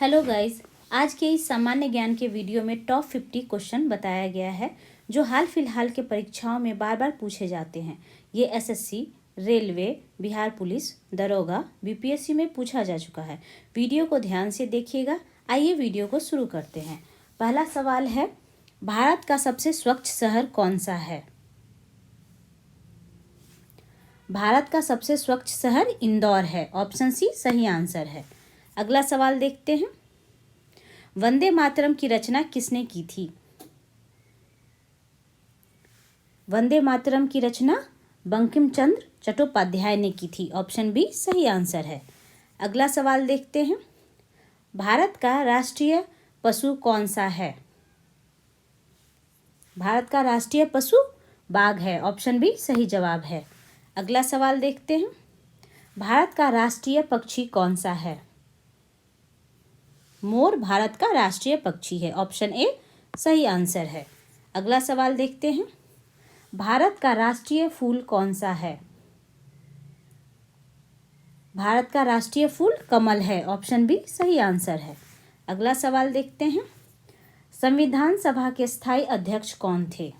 Hello guys, आज के इस सामान्य ज्ञान के वीडियो में टॉप 50 क्वेश्चन बताया गया है जो हाल फिलहाल के परीक्षाओं में बार बार पूछे जाते हैं। ये एसएससी, रेलवे, बिहार पुलिस, दरोगा, बीपीएससी में पूछा जा चुका है। वीडियो को ध्यान से देखिएगा। आइए वीडियो को शुरू करते हैं। पहला सवाल है, भारत का सबसे स्वच्छ शहर कौन सा है? भारत का सबसे स्वच्छ शहर इंदौर है। ऑप्शन सी सही आंसर है। अगला सवाल देखते हैं, वंदे मातरम की रचना किसने की थी? वंदे मातरम की रचना बंकिम चंद्र चट्टोपाध्याय ने की थी। ऑप्शन बी सही आंसर है। अगला सवाल देखते हैं, भारत का राष्ट्रीय पशु कौन सा है? भारत का राष्ट्रीय पशु बाघ है। ऑप्शन बी सही जवाब है। अगला सवाल देखते हैं, भारत का राष्ट्रीय पक्षी कौन सा है? मोर भारत का राष्ट्रीय पक्षी है। ऑप्शन ए सही आंसर है। अगला सवाल देखते हैं, भारत का राष्ट्रीय फूल कौन सा है? भारत का राष्ट्रीय फूल कमल है। ऑप्शन बी सही आंसर है। अगला सवाल देखते हैं, संविधान सभा के स्थायी अध्यक्ष कौन थे?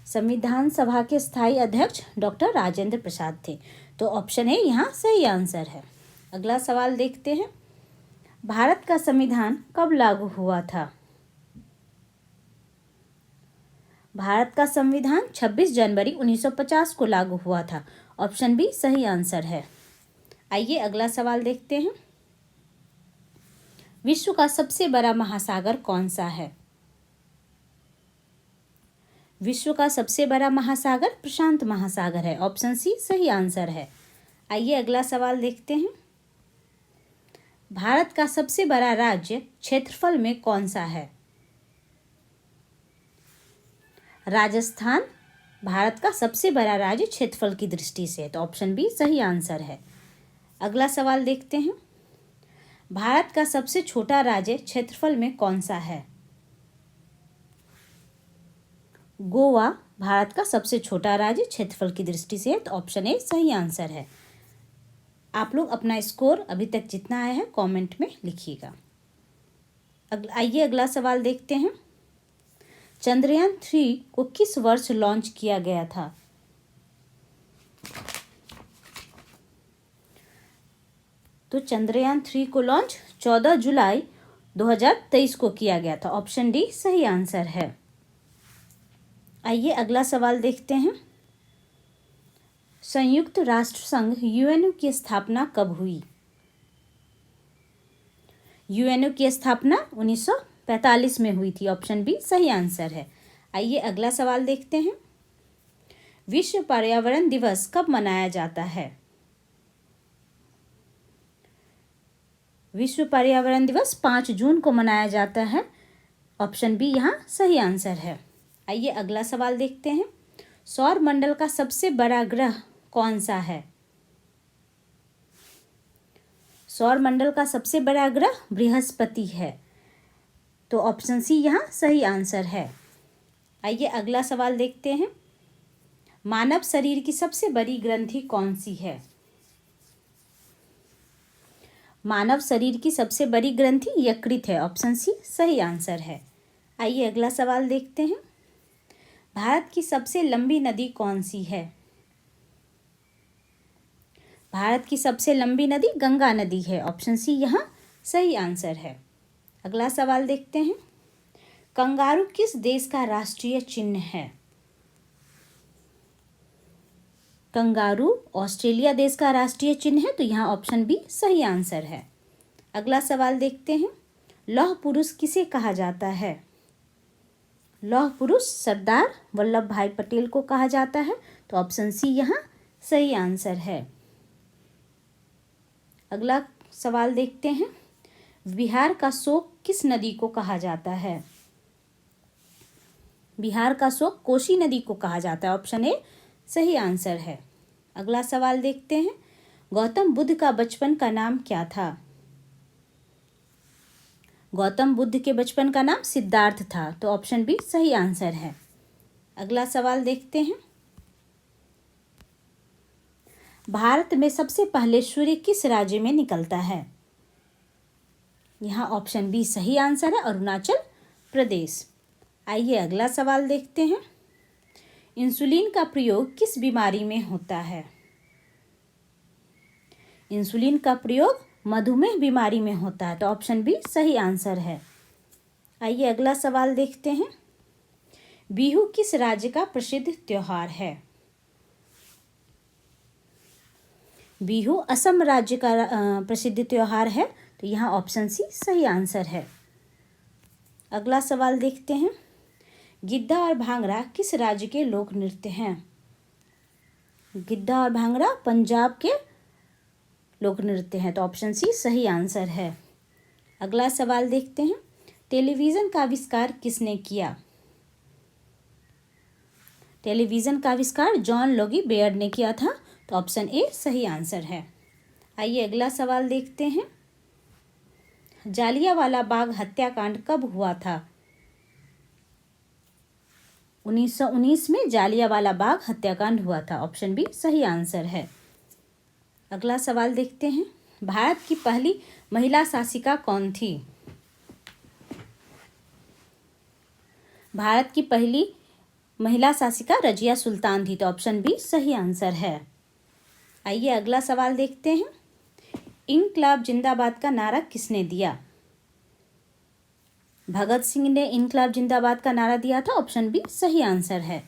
संविधान सभा के स्थायी अध्यक्ष डॉक्टर राजेंद्र प्रसाद थे। तो ऑप्शन ए यहाँ सही आंसर है। अगला सवाल देखते हैं, भारत का संविधान कब लागू हुआ था? भारत का संविधान 26 जनवरी 1950 को लागू हुआ था। ऑप्शन बी सही आंसर है। आइए अगला सवाल देखते हैं, विश्व का सबसे बड़ा महासागर कौन सा है? विश्व का सबसे बड़ा महासागर प्रशांत महासागर है। ऑप्शन सी सही आंसर है। आइए अगला सवाल देखते हैं, भारत का सबसे बड़ा राज्य क्षेत्रफल में कौन सा है? राजस्थान भारत का सबसे बड़ा राज्य क्षेत्रफल की दृष्टि से है। तो ऑप्शन बी सही आंसर है। अगला सवाल देखते हैं, भारत का सबसे छोटा राज्य क्षेत्रफल में कौन सा है? गोवा भारत का सबसे छोटा राज्य क्षेत्रफल की दृष्टि से है। तो ऑप्शन ए सही आंसर है। आप लोग अपना स्कोर अभी तक जितना आया है कमेंट में लिखिएगा। आइए अगला सवाल देखते हैं, चंद्रयान 3 को किस वर्ष लॉन्च किया गया था? तो चंद्रयान 3 को लॉन्च 14 जुलाई 2023 को किया गया था। ऑप्शन डी सही आंसर है। आइए अगला सवाल देखते हैं, संयुक्त राष्ट्र संघ यूएनओ की स्थापना कब हुई? यूएनओ की स्थापना 1945 में हुई थी। ऑप्शन बी सही आंसर है। आइए अगला सवाल देखते हैं, विश्व पर्यावरण दिवस कब मनाया जाता है? विश्व पर्यावरण दिवस 5 जून को मनाया जाता है। ऑप्शन बी यहाँ सही आंसर है। आइए अगला सवाल देखते हैं, सौर मंडल का सबसे बड़ा ग्रह कौन सा है? सौर मंडल का सबसे बड़ा ग्रह बृहस्पति है। तो ऑप्शन सी यहाँ सही आंसर है। आइए अगला सवाल देखते हैं, मानव शरीर की सबसे बड़ी ग्रंथि कौन सी है? मानव शरीर की सबसे बड़ी ग्रंथि यकृत है। ऑप्शन सी सही आंसर है। आइए अगला सवाल देखते हैं, भारत की सबसे लंबी नदी कौन सी है? भारत की सबसे लंबी नदी गंगा नदी है। ऑप्शन सी यहाँ सही आंसर है। अगला सवाल देखते हैं, कंगारू किस देश का राष्ट्रीय चिन्ह है? कंगारू ऑस्ट्रेलिया देश का राष्ट्रीय चिन्ह है। तो यहाँ ऑप्शन बी सही आंसर है। अगला सवाल देखते हैं, लौह पुरुष किसे कहा जाता है? लौह पुरुष सरदार वल्लभ भाई पटेल को कहा जाता है। तो ऑप्शन सी यहाँ सही आंसर है। अगला सवाल देखते हैं, बिहार का शोक किस नदी को कहा जाता है? बिहार का शोक कोसी नदी को कहा जाता है। ऑप्शन ए सही आंसर है। अगला सवाल देखते हैं, गौतम बुद्ध का बचपन का नाम क्या था? गौतम बुद्ध के बचपन का नाम सिद्धार्थ था। तो ऑप्शन बी सही आंसर है। अगला सवाल देखते हैं, भारत में सबसे पहले सूर्य किस राज्य में निकलता है? यहाँ ऑप्शन बी सही आंसर है, अरुणाचल प्रदेश। आइए अगला सवाल देखते हैं। इंसुलिन का प्रयोग किस बीमारी में होता है? इंसुलिन का प्रयोग मधुमेह बीमारी में होता है, तो ऑप्शन बी सही आंसर है। आइए अगला सवाल देखते हैं। बिहू किस राज्य का प्रसिद्ध त्योहार है? बिहू असम राज्य का प्रसिद्ध त्योहार है, तो यहाँ ऑप्शन सी सही आंसर है। अगला सवाल देखते हैं। गिद्धा और भांगड़ा किस राज्य के लोक नृत्य हैं? गिद्धा और भांगड़ा पंजाब के लोक नृत्य हैं, तो ऑप्शन सी सही आंसर है। अगला सवाल देखते हैं। टेलीविज़न का आविष्कार किसने किया? टेलीविज़न का आविष्कार जॉन लोगी बेयर्ड ने किया था, तो ऑप्शन ए सही आंसर है। आइए अगला सवाल देखते हैं। जालियांवाला बाग हत्याकांड कब हुआ था? 1919 में जालियांवाला बाग हत्याकांड हुआ था, ऑप्शन बी सही आंसर है। अगला सवाल देखते हैं। भारत की पहली महिला शासिका कौन थी? भारत की पहली महिला शासिका रजिया सुल्तान थी, तो ऑप्शन बी सही आंसर है। आइए अगला सवाल देखते हैं। इनकलाब जिंदाबाद का नारा किसने दिया? भगत सिंह ने इनकलाब जिंदाबाद का नारा दिया था, ऑप्शन बी सही आंसर है।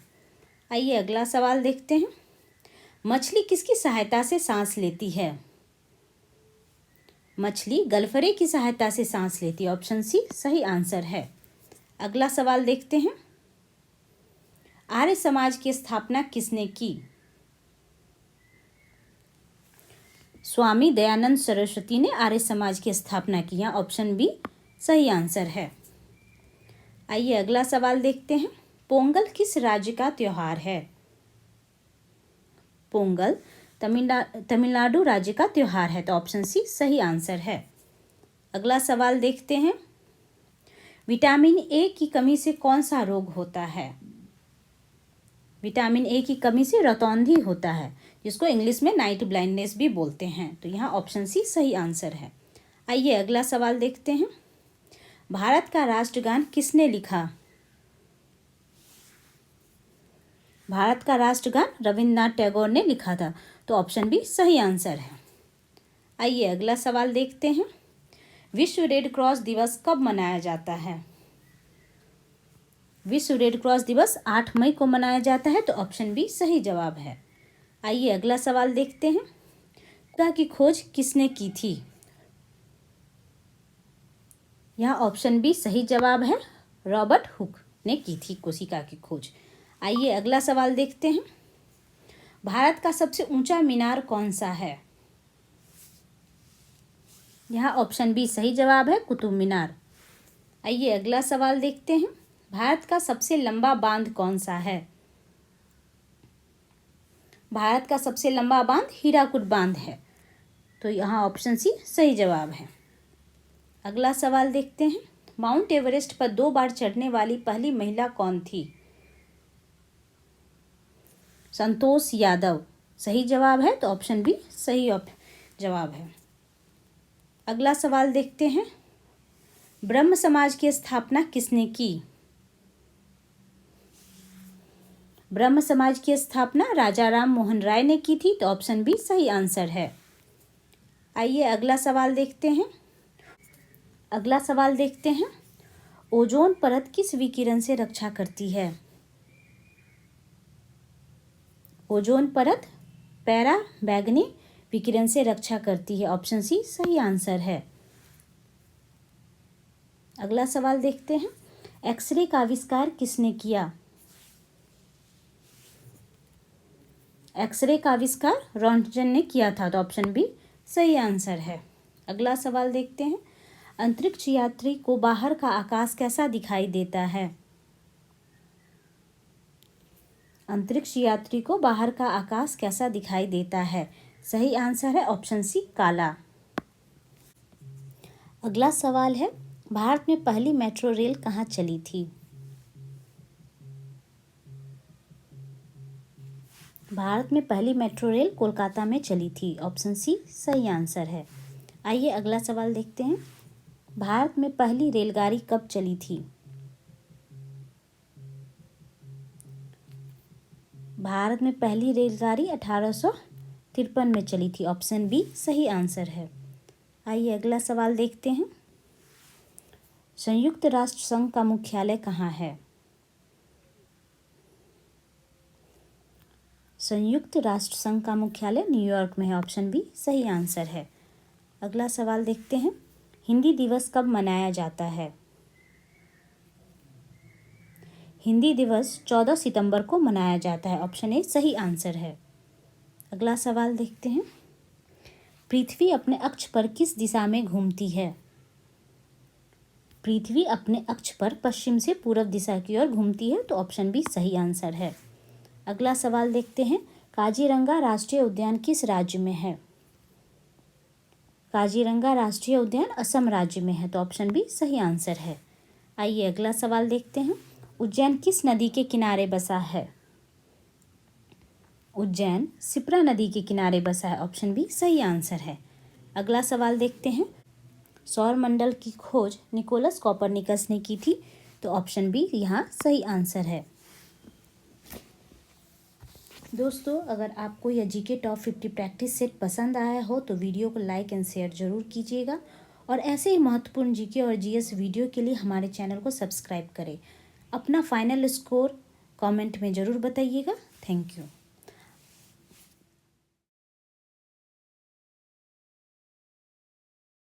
आइए अगला सवाल देखते हैं। मछली किसकी सहायता से सांस लेती है? मछली गलफरे की सहायता से सांस लेती है, ऑप्शन सी सही आंसर है। अगला सवाल देखते हैं। आर्य समाज की स्थापना किसने की? स्वामी दयानंद सरस्वती ने आर्य समाज की स्थापना की, ऑप्शन बी सही आंसर है। आइए अगला सवाल देखते हैं। पोंगल किस राज्य का त्योहार है? पोंगल तमिलनाडु राज्य का त्योहार है, तो ऑप्शन सी सही आंसर है। अगला सवाल देखते हैं। विटामिन ए की कमी से कौन सा रोग होता है? विटामिन ए की कमी से रतौंधी होता है, जिसको इंग्लिश में नाइट ब्लाइंडनेस भी बोलते हैं, तो यहाँ ऑप्शन सी सही आंसर है। आइए अगला सवाल देखते हैं। भारत का राष्ट्रगान किसने लिखा? भारत का राष्ट्रगान रविन्द्रनाथ टैगोर ने लिखा था, तो ऑप्शन बी सही आंसर है। आइए अगला सवाल देखते हैं। विश्व रेड क्रॉस दिवस कब मनाया जाता है? विश्व रेड क्रॉस दिवस 8 मई को मनाया जाता है, तो ऑप्शन बी सही जवाब है। आइए अगला सवाल देखते हैं। कोशिका की खोज किसने की थी? यहाँ ऑप्शन बी सही जवाब है, रॉबर्ट हुक ने की थी कोशिका की खोज। आइए अगला सवाल देखते हैं। भारत का सबसे ऊंचा मीनार कौन सा है? यहाँ ऑप्शन बी सही जवाब है, कुतुब मीनार। आइए अगला सवाल देखते हैं। भारत का सबसे लंबा बांध कौन सा है? भारत का सबसे लंबा बांध हीराकुद बांध है, तो यहाँ ऑप्शन सी सही जवाब है। अगला सवाल देखते हैं। माउंट एवरेस्ट पर 2 बार चढ़ने वाली पहली महिला कौन थी? संतोष यादव सही जवाब है, तो ऑप्शन बी सही जवाब है। अगला सवाल देखते हैं। ब्रह्म समाज की स्थापना किसने की? ब्रह्म समाज की स्थापना राजा राम मोहन राय ने की थी, तो ऑप्शन बी सही आंसर है। आइए अगला सवाल देखते हैं। अगला सवाल देखते हैं। ओजोन परत किस विकिरण से रक्षा करती है? ओजोन परत पैरा बैगनी विकिरण से रक्षा करती है, ऑप्शन सी सही आंसर है। अगला सवाल देखते हैं। एक्सरे का आविष्कार किसने किया? एक्सरे का आविष्कार रॉन्टजन ने किया था, तो ऑप्शन बी सही आंसर है। अगला सवाल देखते हैं। अंतरिक्ष यात्री को बाहर का आकाश कैसा दिखाई देता है? अंतरिक्ष यात्री को बाहर का आकाश कैसा दिखाई देता है? सही आंसर है ऑप्शन सी काला। अगला सवाल है। भारत में पहली मेट्रो रेल कहाँ चली थी? भारत में पहली मेट्रो रेल कोलकाता में चली थी। ऑप्शन सी सही आंसर है। आइए अगला सवाल देखते हैं। भारत में पहली रेलगाड़ी कब चली थी? भारत में पहली रेलगाड़ी 1853 में चली थी। ऑप्शन बी सही आंसर है। आइए अगला सवाल देखते हैं। संयुक्त राष्ट्र संघ का मुख्यालय कहाँ है? संयुक्त राष्ट्र संघ का मुख्यालय न्यूयॉर्क में है। ऑप्शन बी सही आंसर है। अगला सवाल देखते हैं। हिंदी दिवस कब मनाया जाता है? हिंदी दिवस 14 सितंबर को मनाया जाता है। ऑप्शन ए सही आंसर है। अगला सवाल देखते हैं। पृथ्वी अपने अक्ष पर किस दिशा में घूमती है? पृथ्वी अपने अक्ष पर पश्चिम से पूर्व दिशा की ओर घूमती है। तो ऑप्शन बी सही आंसर है। अगला सवाल देखते हैं। काजीरंगा राष्ट्रीय उद्यान किस राज्य में है? काजीरंगा राष्ट्रीय उद्यान असम राज्य में है। तो ऑप्शन बी सही आंसर है। आइए अगला सवाल देखते हैं। उज्जैन किस नदी के किनारे बसा है? उज्जैन शिप्रा नदी के किनारे बसा है। ऑप्शन बी सही आंसर है। अगला सवाल देखते हैं। सौर मंडल की खोज निकोलस कॉपरनिकस ने की थी। तो ऑप्शन बी यहाँ सही आंसर है। दोस्तों, अगर आपको यह जीके टॉप 50 प्रैक्टिस सेट पसंद आया हो तो वीडियो को लाइक एंड शेयर जरूर कीजिएगा और ऐसे ही महत्वपूर्ण जीके और जीएस वीडियो के लिए हमारे चैनल को सब्सक्राइब करें। अपना फाइनल स्कोर कमेंट में ज़रूर बताइएगा। Thank you.